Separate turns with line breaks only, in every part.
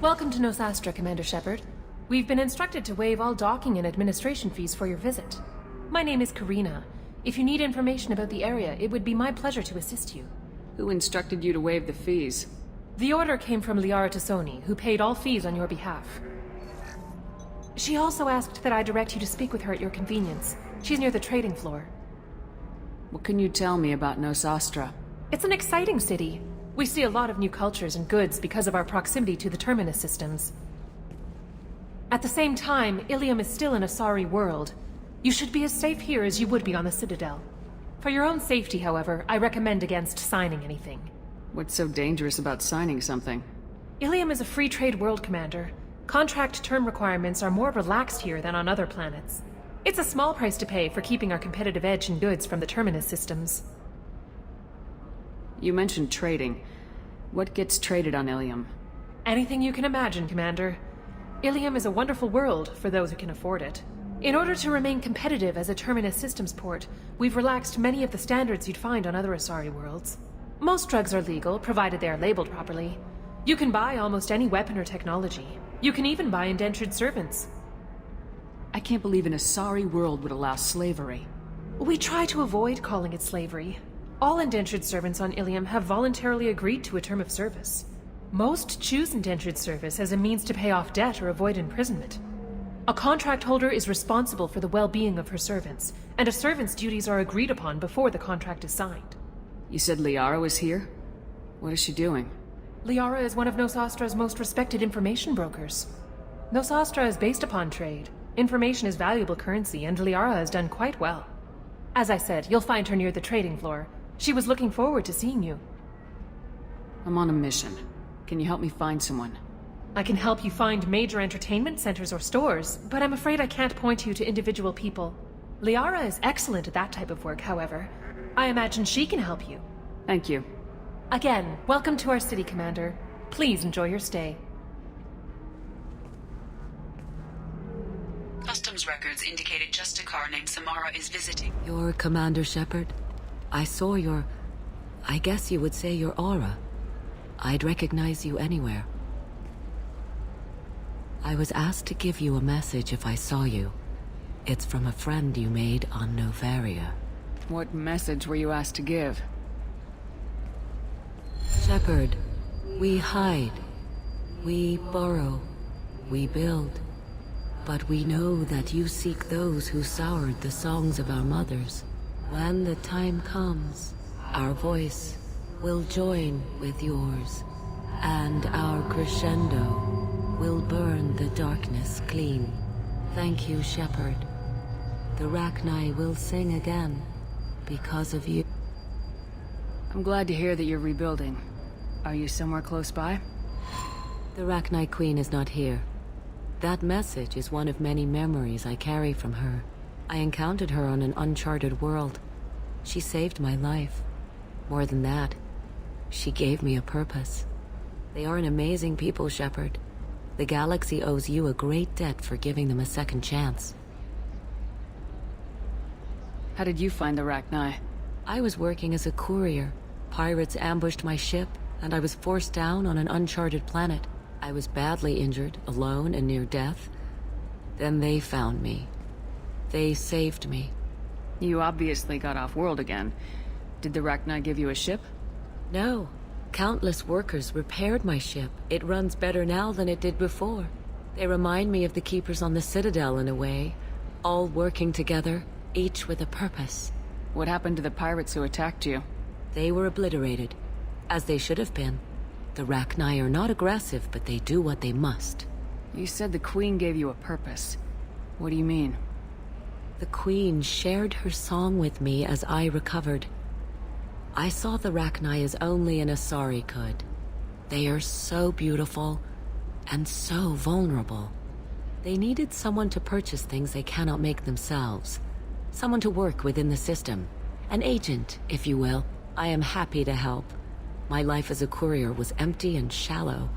Welcome to Nosastra, Commander Shepard. We've been instructed to waive all docking and administration fees for your visit. My name is Karina. If you need information about the area, it would be my pleasure to assist you.
Who instructed you to waive the fees?
The order came from Liara Tassoni, who paid all fees on your behalf. She also asked that I direct you to speak with her at your convenience. She's near the trading floor.
What can you tell me about Nosastra?
It's an exciting city. We see a lot of new cultures and goods because of our proximity to the Terminus systems. At the same time, Illium is still an Asari world. You should be as safe here as you would be on the Citadel. For your own safety, however, I recommend against signing anything.
What's so dangerous about signing something?
Illium is a free trade world, Commander. Contract term requirements are more relaxed here than on other planets. It's a small price to pay for keeping our competitive edge in goods from the Terminus systems.
You mentioned trading. What gets traded on Illium?
Anything you can imagine, Commander. Illium is a wonderful world for those who can afford it. In order to remain competitive as a Terminus systems port, we've relaxed many of the standards you'd find on other Asari worlds. Most drugs are legal, provided they are labeled properly. You can buy almost any weapon or technology. You can even buy indentured servants.
I can't believe an Asari world would allow slavery.
We try to avoid calling it slavery. All indentured servants on Illium have voluntarily agreed to a term of service. Most choose indentured service as a means to pay off debt or avoid imprisonment. A contract holder is responsible for the well-being of her servants, and a servant's duties are agreed upon before the contract is signed.
You said Liara was here? What is she doing?
Liara is one of Nosastra's most respected information brokers. Nosastra is based upon trade. Information is valuable currency, and Liara has done quite well. As I said, you'll find her near the trading floor. She was looking forward to seeing you.
I'm on a mission. Can you help me find someone?
I can help you find major entertainment centers or stores, but I'm afraid I can't point you to individual people. Liara is excellent at that type of work, however. I imagine she can help you.
Thank you.
Again, welcome to our city, Commander. Please enjoy your stay.
Customs records indicated just a car named Samara is visiting.
You're Commander Shepard? I saw your... I guess you would say your aura. I'd recognize you anywhere. I was asked to give you a message if I saw you. It's from a friend you made on Novaria.
What message were you asked to give?
Shepard, we hide. We borrow. We build. But we know that you seek those who soured the songs of our mothers. When the time comes, our voice will join with yours, and our crescendo will burn the darkness clean. Thank you, Shepard. The Rachni will sing again, because of you.
I'm glad to hear that you're rebuilding. Are you somewhere close by?
The Rachni Queen is not here. That message is one of many memories I carry from her. I encountered her on an uncharted world. She saved my life. More than that, she gave me a purpose. They are an amazing people, Shepard. The galaxy owes you a great debt for giving them a second chance.
How did you find the Rachni?
I was working as a courier. Pirates ambushed my ship, and I was forced down on an uncharted planet. I was badly injured, alone and near death. Then they found me. They saved me.
You obviously got off-world again. Did the Rachni give you a ship?
No. Countless workers repaired my ship. It runs better now than it did before. They remind me of the Keepers on the Citadel in a way. All working together, each with a purpose.
What happened to the pirates who attacked you?
They were obliterated, as they should have been. The Rachni are not aggressive, but they do what they must.
You said the Queen gave you a purpose. What do you mean?
The Queen shared her song with me as I recovered. I saw the Rachni as only an Asari could. They are so beautiful, and so vulnerable. They needed someone to purchase things they cannot make themselves. Someone to work within the system. An agent, if you will. I am happy to help. My life as a courier was empty and shallow.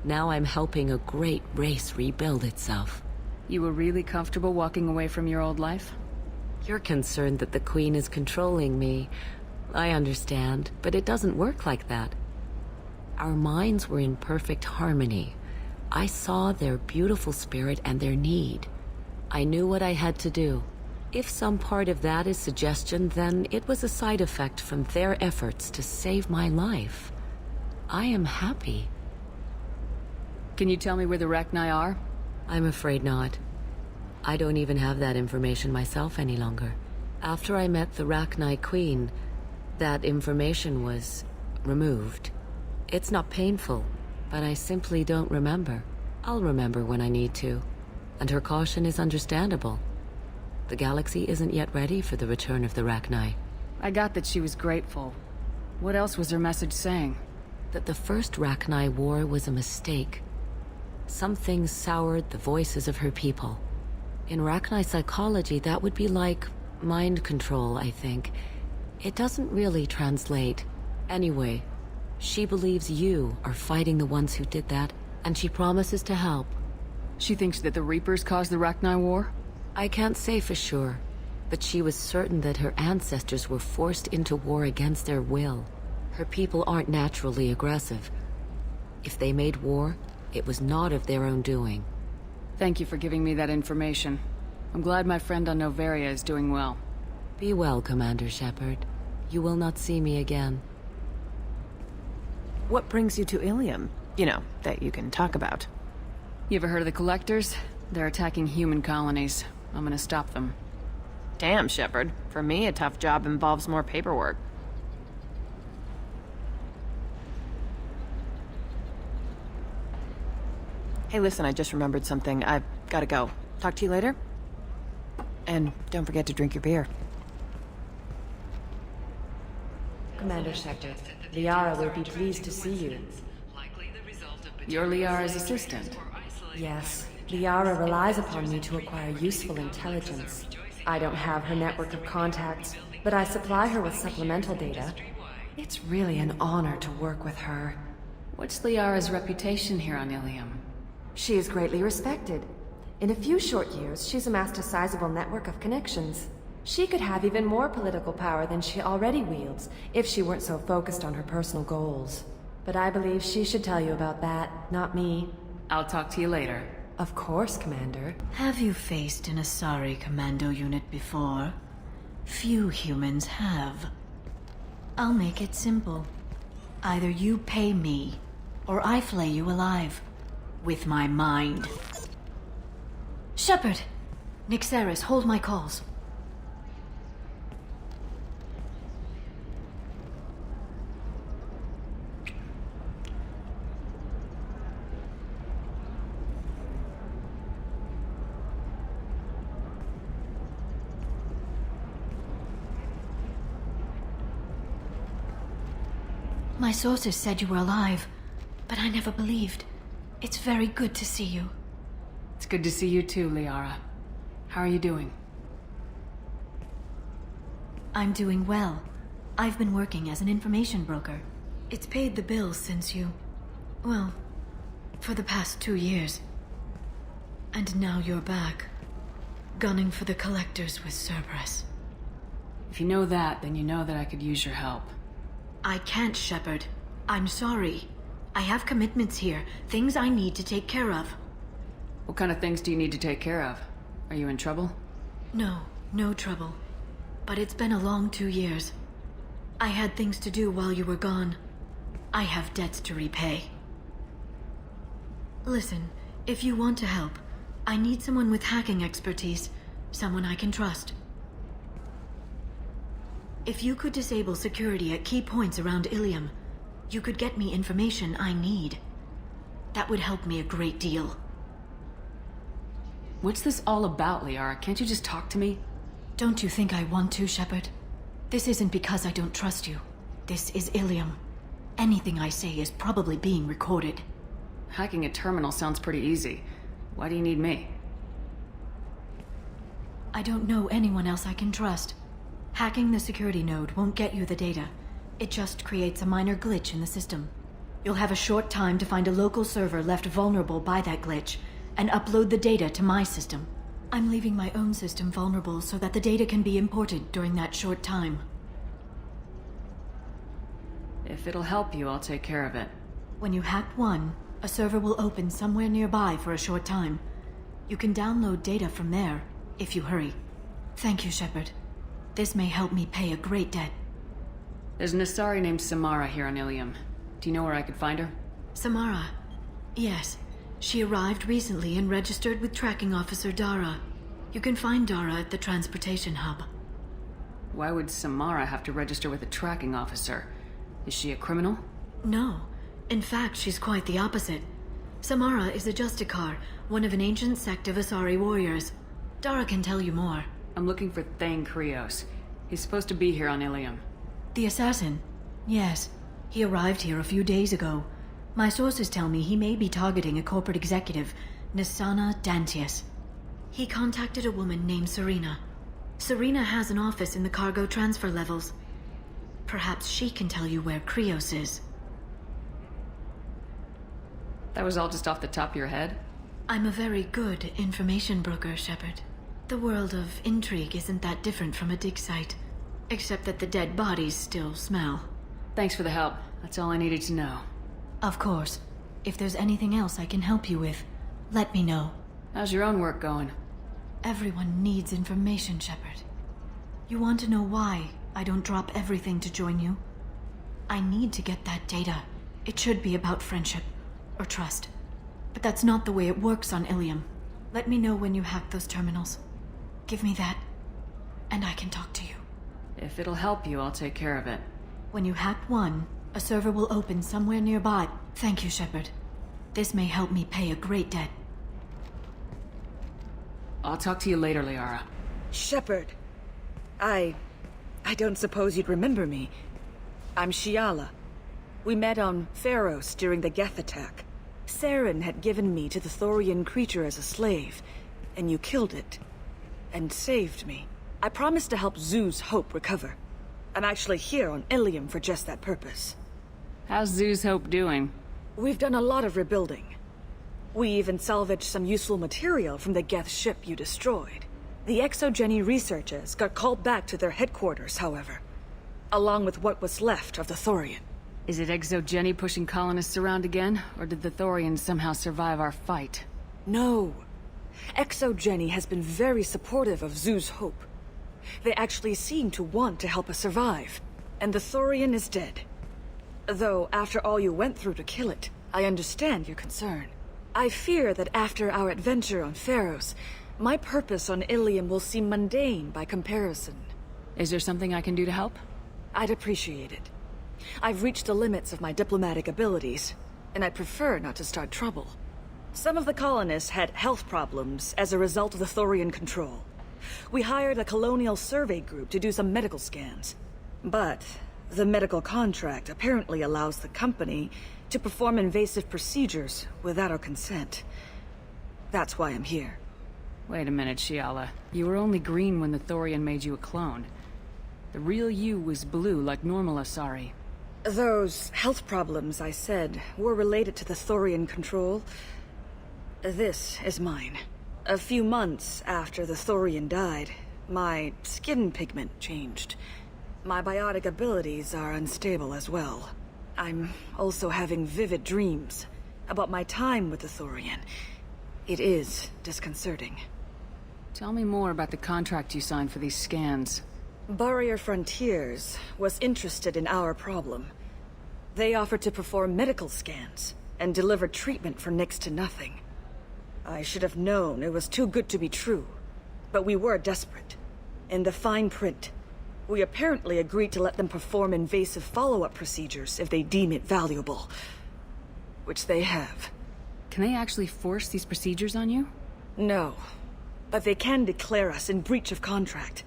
Now I'm helping a great race rebuild itself.
You were really comfortable walking away from your old life?
You're concerned that the Queen is controlling me. I understand, but it doesn't work like that. Our minds were in perfect harmony. I saw their beautiful spirit and their need. I knew what I had to do. If some part of that is suggestion, then it was a side effect from their efforts to save my life. I am happy.
Can you tell me where the Rachni are?
I'm afraid not. I don't even have that information myself any longer. After I met the Rachni Queen, that information was removed. It's not painful, but I simply don't remember. I'll remember when I need to, and her caution is understandable. The galaxy isn't yet ready for the return of the Rachni.
I got that she was grateful. What else was her message saying?
That the first Rachni war was a mistake. Something soured the voices of her people. In Rachni psychology, that would be like mind control, I think. It doesn't really translate. Anyway, she believes you are fighting the ones who did that, and she promises to help.
She thinks that the Reapers caused the Rachni war?
I can't say for sure, but she was certain that her ancestors were forced into war against their will. Her people aren't naturally aggressive. If they made war, it was not of their own doing.
Thank you for giving me that information. I'm glad my friend on Noveria is doing well.
Be well, Commander Shepard. You will not see me again.
What brings you to Illium? You know, that you can talk about.
You ever heard of the Collectors? They're attacking human colonies. I'm gonna stop them.
Damn, Shepard. For me, a tough job involves more paperwork. Hey, listen, I just remembered something. I've gotta go. Talk to you later? And don't forget to drink your beer.
Commander Shepard, Liara will be pleased to see you.
You're Liara's assistant.
Yes, Liara relies upon me to acquire useful intelligence. I don't have her network of contacts, but I supply her with supplemental data. It's really an honor to work with her.
What's Liara's reputation here on Illium?
She is greatly respected. In a few short years, she's amassed a sizable network of connections. She could have even more political power than she already wields if she weren't so focused on her personal goals. But I believe she should tell you about that, not me.
I'll talk to you later.
Of course, Commander.
Have you faced an Asari commando unit before? Few humans have. I'll make it simple. Either you pay me, or I flay you alive. With my mind. Shepard! Nixeris, hold my calls. My sources said you were alive, but I never believed. It's very good to see you.
It's good to see you too, Liara. How are you doing?
I'm doing well. I've been working as an information broker. It's paid the bills since you... well, for the past 2 years. And now you're back, gunning for the Collectors with Cerberus.
If you know that, then you know that I could use your help.
I can't, Shepard. I'm sorry. I have commitments here, things I need to take care of.
What kind of things do you need to take care of? Are you in trouble?
No, no trouble. But it's been a long 2 years. I had things to do while you were gone. I have debts to repay. Listen, if you want to help, I need someone with hacking expertise. Someone I can trust. If you could disable security at key points around Illium, you could get me information I need. That would help me a great deal.
What's this all about, Liara? Can't you just talk to me?
Don't you think I want to, Shepard? This isn't because I don't trust you. This is Illium. Anything I say is probably being recorded.
Hacking a terminal sounds pretty easy. Why do you need me?
I don't know anyone else I can trust. Hacking the security node won't get you the data. It just creates a minor glitch in the system. You'll have a short time to find a local server left vulnerable by that glitch, and upload the data to my system. I'm leaving my own system vulnerable so that the data can be imported during that short time.
If it'll help you, I'll take care of it.
When you hack one, a server will open somewhere nearby for a short time. You can download data from there, if you hurry. Thank you, Shepard. This may help me pay a great debt.
There's an Asari named Samara here on Illium. Do you know where I could find her?
Samara. Yes. She arrived recently and registered with Tracking Officer Dara. You can find Dara at the transportation hub.
Why would Samara have to register with a tracking officer? Is she a criminal?
No. In fact, she's quite the opposite. Samara is a Justicar, one of an ancient sect of Asari warriors. Dara can tell you more.
I'm looking for Thane Krios. He's supposed to be here on Illium.
The assassin? Yes. He arrived here a few days ago. My sources tell me he may be targeting a corporate executive, Nisana Dantius. He contacted a woman named Serena. Serena has an office in the cargo transfer levels. Perhaps she can tell you where Krios is.
That was all just off the top of your head?
I'm a very good information broker, Shepard. The world of intrigue isn't that different from a dig site, except that the dead bodies still smell.
Thanks for the help. That's all I needed to know.
Of course. If there's anything else I can help you with, let me know.
How's your own work going?
Everyone needs information, Shepard. You want to know why I don't drop everything to join you? I need to get that data. It should be about friendship, or trust. But that's not the way it works on Illium. Let me know when you hack those terminals. Give me that, and I can talk to you.
If it'll help you, I'll take care of it.
When you hack one, a server will open somewhere nearby. Thank you, Shepard. This may help me pay a great debt.
I'll talk to you later, Liara.
Shepard. I don't suppose you'd remember me. I'm Shiala. We met on Pharos during the Geth attack. Saren had given me to the Thorian creature as a slave, and you killed it. And saved me. I promised to help Zoo's Hope recover. I'm actually here on Illium for just that purpose.
How's Zoo's Hope doing?
We've done a lot of rebuilding. We even salvaged some useful material from the Geth ship you destroyed. The Exogeny researchers got called back to their headquarters, however, along with what was left of the Thorian.
Is it Exogeny pushing colonists around again, or did the Thorians somehow survive our fight?
No. Exogeny has been very supportive of Zoo's Hope. They actually seem to want to help us survive, and the Thorian is dead. Though, after all you went through to kill it, I understand your concern. I fear that after our adventure on Pharos, my purpose on Illium will seem mundane by comparison.
Is there something I can do to help?
I'd appreciate it. I've reached the limits of my diplomatic abilities, and I'd prefer not to start trouble. Some of the colonists had health problems as a result of the Thorian control. We hired a colonial survey group to do some medical scans. But the medical contract apparently allows the company to perform invasive procedures without our consent. That's why I'm here.
Wait a minute, Shiala. You were only green when the Thorian made you a clone. The real you was blue like normal Asari.
Those health problems I said were related to the Thorian control. This is mine. A few months after the Thorian died, my skin pigment changed. My biotic abilities are unstable as well. I'm also having vivid dreams about my time with the Thorian. It is disconcerting.
Tell me more about the contract you signed for these scans.
Barrier Frontiers was interested in our problem. They offered to perform medical scans and deliver treatment for next to nothing. I should have known it was too good to be true, but we were desperate. In the fine print, we apparently agreed to let them perform invasive follow-up procedures if they deem it valuable. Which they have.
Can they actually force these procedures on you?
No, but they can declare us in breach of contract,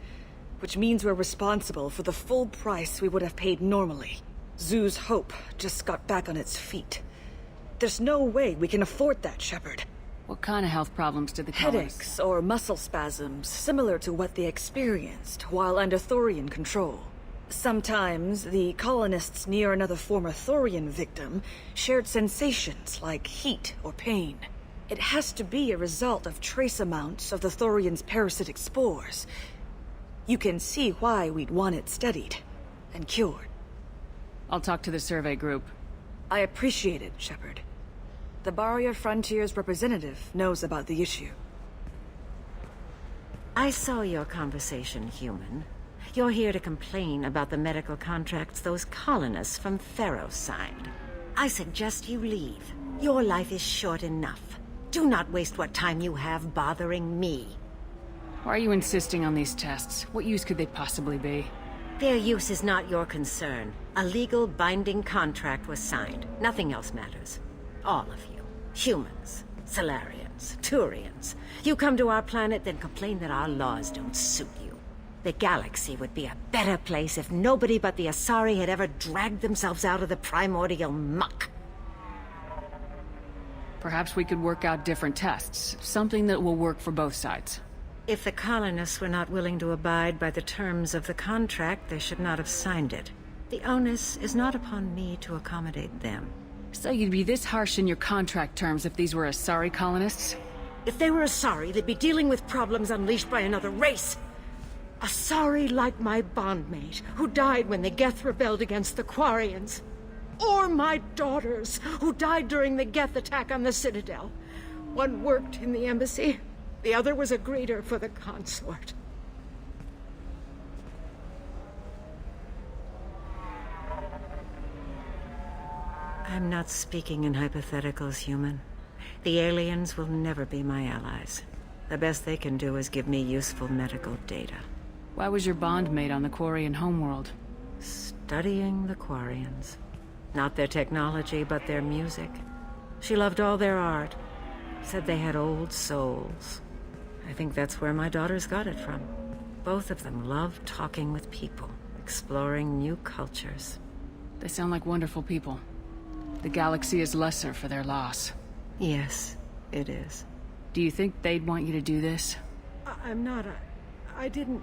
which means we're responsible for the full price we would have paid normally. Zoo's Hope just got back on its feet. There's no way we can afford that, Shepard.
What kind of health problems did the colonists...
Headaches or muscle spasms, similar to what they experienced while under Thorian control. Sometimes, the colonists near another former Thorian victim shared sensations like heat or pain. It has to be a result of trace amounts of the Thorian's parasitic spores. You can see why we'd want it studied and cured.
I'll talk to the survey group.
I appreciate it, Shepard. The Barrier Frontier's representative knows about the issue.
I saw your conversation, human. You're here to complain about the medical contracts those colonists from Theros signed. I suggest you leave. Your life is short enough. Do not waste what time you have bothering me.
Why are you insisting on these tests? What use could they possibly be?
Their use is not your concern. A legal, binding contract was signed. Nothing else matters. All of you. Humans, Solarians, Turians. You come to our planet, then complain that our laws don't suit you. The galaxy would be a better place if nobody but the Asari had ever dragged themselves out of the primordial muck.
Perhaps we could work out different tests. Something that will work for both sides.
If the colonists were not willing to abide by the terms of the contract, they should not have signed it. The onus is not upon me to accommodate them.
So you'd be this harsh in your contract terms if these were Asari colonists?
If they were Asari, they'd be dealing with problems unleashed by another race. Asari like my bondmate, who died when the Geth rebelled against the Quarians. Or my daughters, who died during the Geth attack on the Citadel. One worked in the embassy, the other was a greeter for the consort. I'm not speaking in hypotheticals, human. The aliens will never be my allies. The best they can do is give me useful medical data.
Why was your bondmate on the Quarian homeworld?
Studying the Quarians. Not their technology, but their music. She loved all their art. Said they had old souls. I think that's where my daughters got it from. Both of them love talking with people, exploring new cultures.
They sound like wonderful people. The galaxy is lesser for their loss.
Yes, it is.
Do you think they'd want you to do this?
I'm not. I didn't...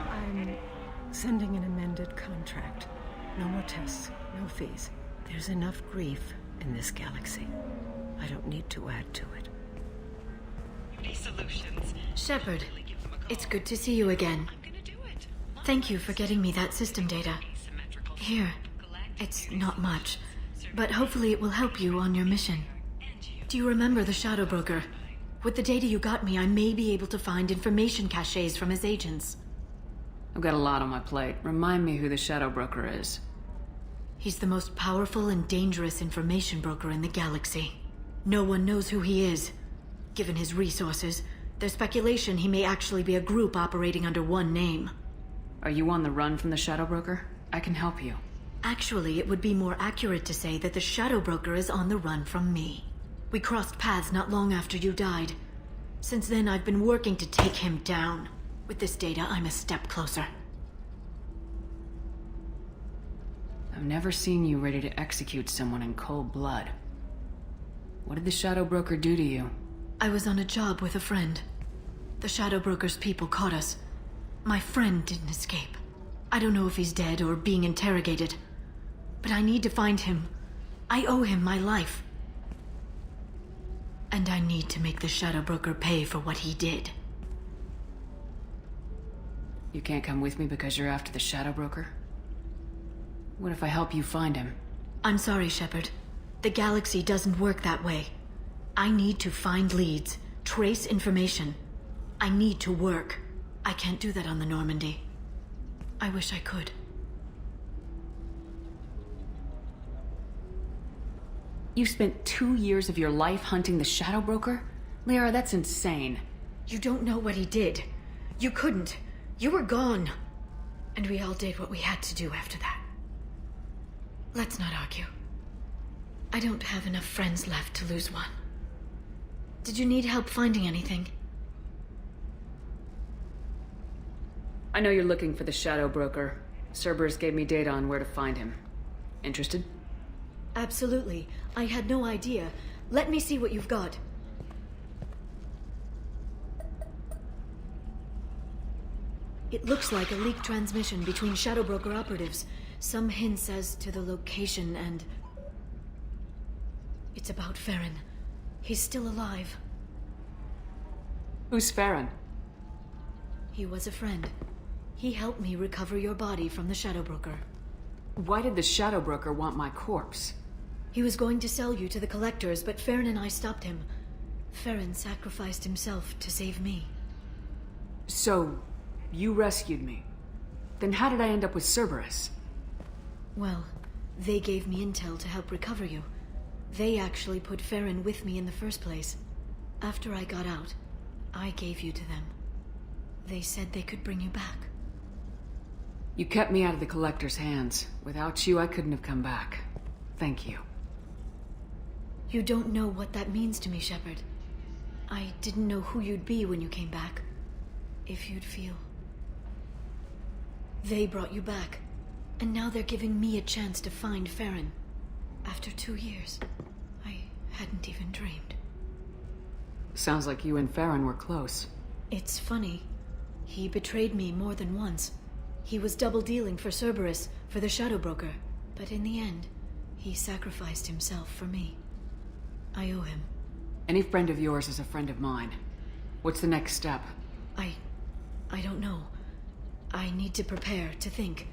I'm sending an amended contract. No more tests, no fees. There's enough grief in this galaxy. I don't need to add to it.
Shepard, it's good to see you again. Thank you for getting me that system data. Here, it's not much, but hopefully it will help you on your mission. Do you remember the Shadow Broker? With the data you got me, I may be able to find information caches from his agents.
I've got a lot on my plate. Remind me who the Shadow Broker is.
He's the most powerful and dangerous information broker in the galaxy. No one knows who he is. Given his resources, there's speculation he may actually be a group operating under one name.
Are you on the run from the Shadow Broker? I can help you.
Actually, it would be more accurate to say that the Shadow Broker is on the run from me. We crossed paths not long after you died. Since then, I've been working to take him down. With this data, I'm a step closer.
I've never seen you ready to execute someone in cold blood. What did the Shadow Broker do to you?
I was on a job with a friend. The Shadow Broker's people caught us. My friend didn't escape. I don't know if he's dead or being interrogated. But I need to find him. I owe him my life. And I need to make the Shadow Broker pay for what he did.
You can't come with me because you're after the Shadow Broker? What if I help you find him?
I'm sorry, Shepard. The galaxy doesn't work that way. I need to find leads, trace information. I need to work. I can't do that on the Normandy. I wish I could.
You spent 2 years of your life hunting the Shadow Broker? Liara, that's insane.
You don't know what he did. You couldn't. You were gone. And we all did what we had to do after that. Let's not argue. I don't have enough friends left to lose one. Did you need help finding anything?
I know you're looking for the Shadow Broker. Cerberus gave me data on where to find him. Interested?
Absolutely. I had no idea. Let me see what you've got. It looks like a leaked transmission between Shadow Broker operatives. Some hints as to the location and... It's about Farron. He's still alive.
Who's Farron?
He was a friend. He helped me recover your body from the Shadow Broker.
Why did the Shadow Broker want my corpse?
He was going to sell you to the Collectors, but Farron and I stopped him. Farron sacrificed himself to save me.
So, you rescued me. Then how did I end up with Cerberus?
Well, they gave me intel to help recover you. They actually put Farron with me in the first place. After I got out, I gave you to them. They said they could bring you back.
You kept me out of the Collector's hands. Without you, I couldn't have come back. Thank you.
You don't know what that means to me, Shepard. I didn't know who you'd be when you came back. If you'd feel. They brought you back, and now they're giving me a chance to find Farron. After 2 years, I hadn't even dreamed.
Sounds like you and Farron were close.
It's funny. He betrayed me more than once. He was double-dealing for Cerberus, for the Shadow Broker. But in the end, he sacrificed himself for me. I owe him.
Any friend of yours is a friend of mine. What's the next step?
I don't know. I need to prepare, to think.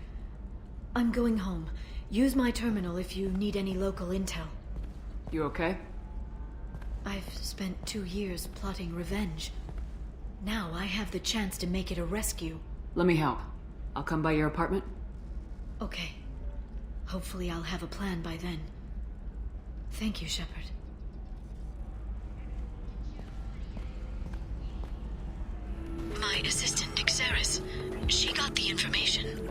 I'm going home. Use my terminal if you need any local intel.
You okay?
I've spent 2 years plotting revenge. Now I have the chance to make it a rescue.
Let me help. I'll come by your apartment.
Okay. Hopefully I'll have a plan by then. Thank you, Shepard.
My assistant, Nyxeris. She got the information.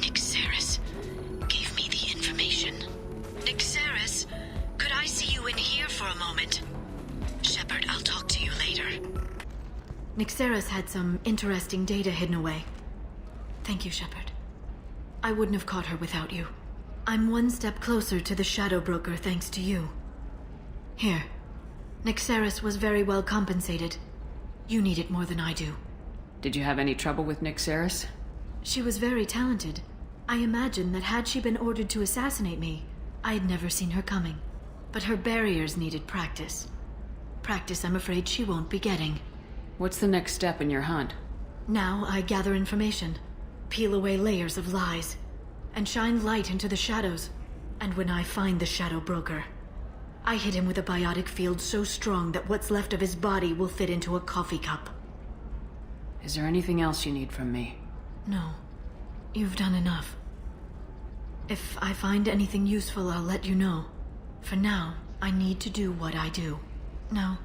Nyxeris gave me the information. Nyxeris, could I see you in here for a moment? Shepard, I'll talk to you later.
Nyxeris had some interesting data hidden away. Thank you, Shepard. I wouldn't have caught her without you. I'm one step closer to the Shadow Broker thanks to you. Here. Nyxeris was very well compensated. You need it more than I do.
Did you have any trouble with Nyxeris?
She was very talented. I imagine that had she been ordered to assassinate me, I'd never seen her coming. But her barriers needed practice. Practice I'm afraid she won't be getting.
What's the next step in your hunt?
Now I gather information, peel away layers of lies, and shine light into the shadows. And when I find the Shadow Broker, I hit him with a biotic field so strong that what's left of his body will fit into a coffee cup.
Is there anything else you need from me?
No. You've done enough. If I find anything useful, I'll let you know. For now, I need to do what I do. Now,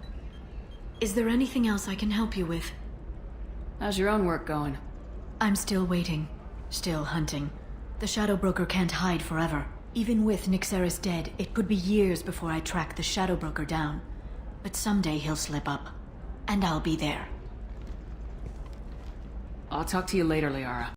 is there anything else I can help you with?
How's your own work going?
I'm still waiting. Still hunting. The Shadow Broker can't hide forever. Even with Nyxeris dead, it could be years before I track the Shadow Broker down. But someday he'll slip up. And I'll be there.
I'll talk to you later, Liara.